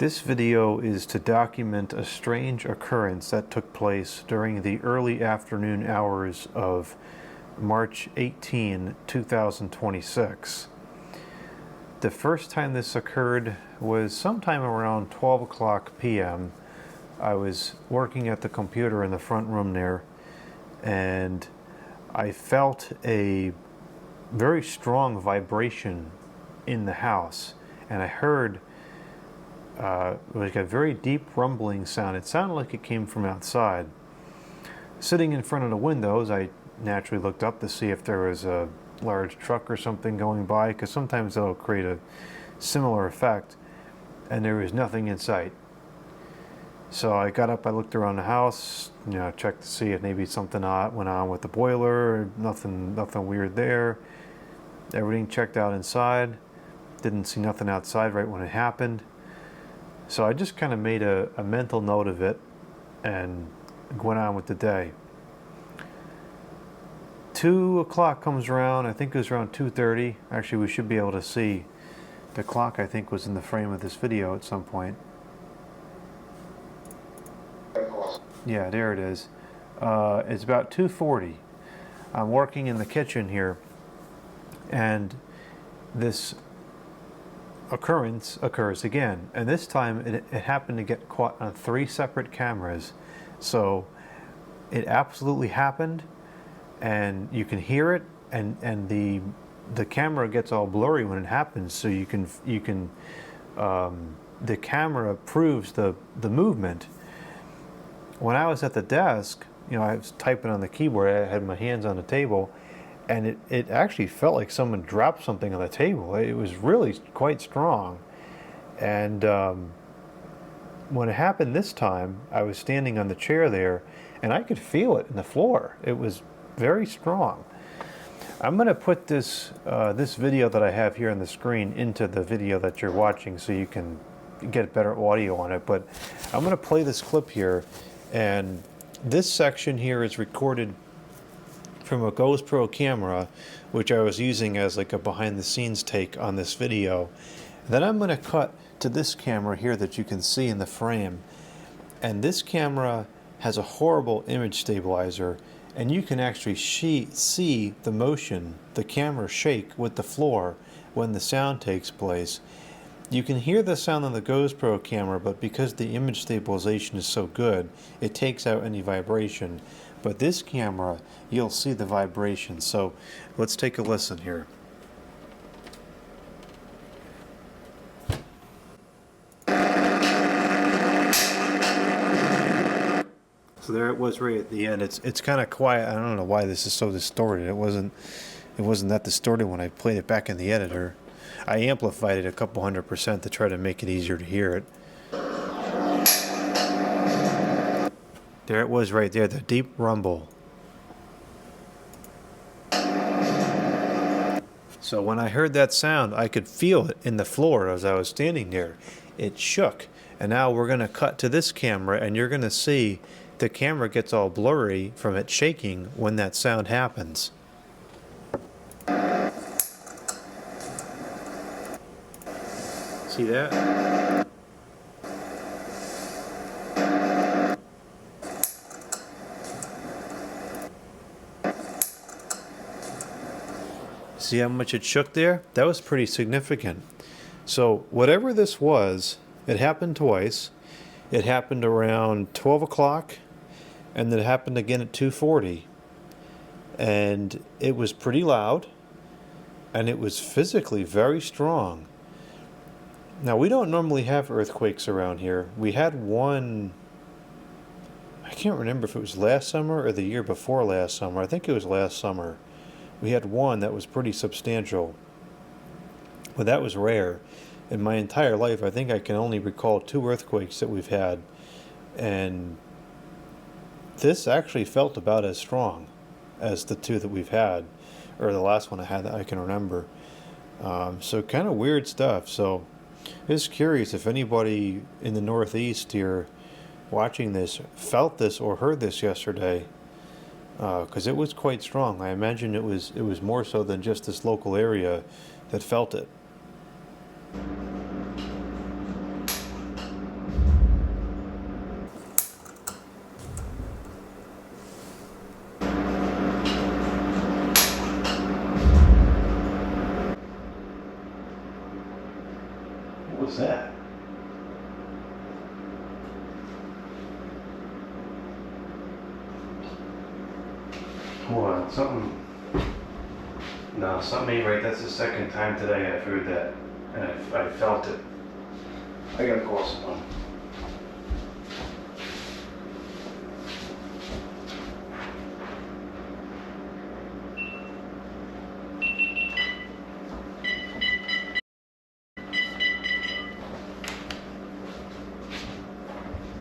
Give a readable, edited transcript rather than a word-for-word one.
This video is to document a strange occurrence that took place during the early afternoon hours of March 18, 2026. The first time this occurred was sometime around 12 o'clock p.m. I was working at the computer in the front room there, and I felt a very strong vibration in the house, and I heard like a very deep rumbling sound. It sounded like it came from outside. Sitting in front of the windows, I naturally looked up to see if there was a large truck or something going by, because sometimes they'll create a similar effect, and there was nothing in sight. So I got up, I looked around the house, checked to see if maybe something went on with the boiler. Nothing weird there. Everything checked out inside. Didn't see nothing outside right when it happened. So I just kind of made a mental note of it and went on with the day. 2 o'clock comes around. I think it was around 2:30. Actually, we should be able to see the clock. I think was in the frame of this video at some point. Yeah, there it is. It's about 2:40. I'm working in the kitchen here, and this occurrence occurs again, and this time it happened to get caught on 3 separate cameras. So it absolutely happened, and you can hear it, and the camera gets all blurry when it happens, so you can the camera proves the movement. When I was at the desk, I was typing on the keyboard, I had my hands on the table, and it actually felt like someone dropped something on the table. It was really quite strong. And when it happened this time, I was standing on the chair there, and I could feel it in the floor. It was very strong. I'm going to put this video that I have here on the screen into the video that you're watching so you can get better audio on it. But I'm going to play this clip here, and this section here is recorded from a GoPro camera, which I was using as like a behind-the-scenes take on this video. Then I'm going to cut to this camera here that you can see in the frame, and this camera has a horrible image stabilizer, and you can actually see the motion, the camera shake with the floor when the sound takes place. You can hear the sound on the GoPro camera, but because the image stabilization is so good, it takes out any vibration. But this camera, you'll see the vibration. So let's take a listen here. So there it was right at the end. It's kind of quiet. I don't know why this is so distorted. It wasn't that distorted when I played it back in the editor. I amplified it a couple 100% to try to make it easier to hear it. There it was right there, the deep rumble. So when I heard that sound, I could feel it in the floor as I was standing there. It shook. And now we're going to cut to this camera, and you're going to see the camera gets all blurry from it shaking when that sound happens. See that? See how much it shook there? That was pretty significant. So whatever this was, it happened twice. It happened around 12 o'clock, and then it happened again at 2:40. And it was pretty loud, and it was physically very strong. Now, we don't normally have earthquakes around here. We had one, I can't remember if it was last summer or the year before last summer. I think it was last summer. We had one that was pretty substantial, but that was rare. In my entire life, I think I can only recall 2 earthquakes that we've had, and this actually felt about as strong as the 2 that we've had, or the last one I had that I can remember. So kind of weird stuff. So just curious if anybody in the Northeast here watching this felt this or heard this yesterday, because it was quite strong. I imagine it was more so than just this local area that felt it. was that? Hold on, something. No, something ain't right. That's the second time today I've heard that, and I felt it. I gotta call someone.